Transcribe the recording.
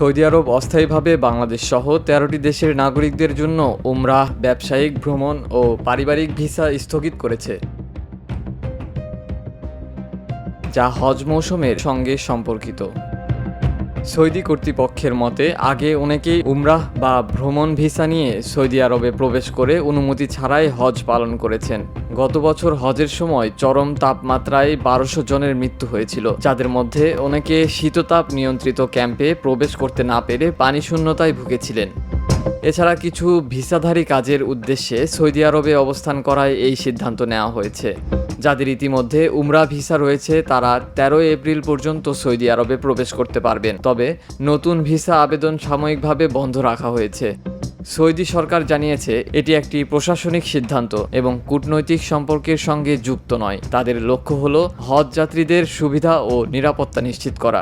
Saudi আরব অস্থায়ীভাবে বাংলাদেশ সহ ১৩টি দেশের নাগরিকদের জন্য উমরাহ, ব্যবসায়িক ভ্রমণ ও পারিবারিক ভিসা স্থগিত করেছে, যা হজ মৌসুমের সঙ্গে সম্পর্কিত। সৌদি কর্তৃপক্ষের মতে আগে অনেকেই উমরাহ বা ভ্রমণ ভিসা নিয়ে সৌদি আরবে প্রবেশ করে অনুমতি ছাড়াই হজ পালন করেছেন। গত বছর হজের সময় চরম তাপমাত্রায় ১২০০ জনের মৃত্যু হয়েছিল, যাদের মধ্যে অনেকে শীততাপ নিয়ন্ত্রিত ক্যাম্পে প্রবেশ করতে না পেরে পানিশূন্যতায় ভুগেছিলেন। এছাড়া কিছু ভিসাধারী কাজের উদ্দেশ্যে সৌদি আরবে অবস্থান করায় এই সিদ্ধান্ত নেওয়া হয়েছে। যাদের ইতিমধ্যে উমরা ভিসা রয়েছে তারা ১৩ এপ্রিল পর্যন্ত সৌদি আরবে প্রবেশ করতে পারবেন, তবে নতুন ভিসা আবেদন সাময়িকভাবে বন্ধ রাখা হয়েছে। সৌদি সরকার জানিয়েছে এটি একটি প্রশাসনিক সিদ্ধান্ত এবং কূটনৈতিক সম্পর্কের সঙ্গে যুক্ত নয়। তাদের লক্ষ্য হলো হজ যাত্রীদের সুবিধা ও নিরাপত্তা নিশ্চিত করা।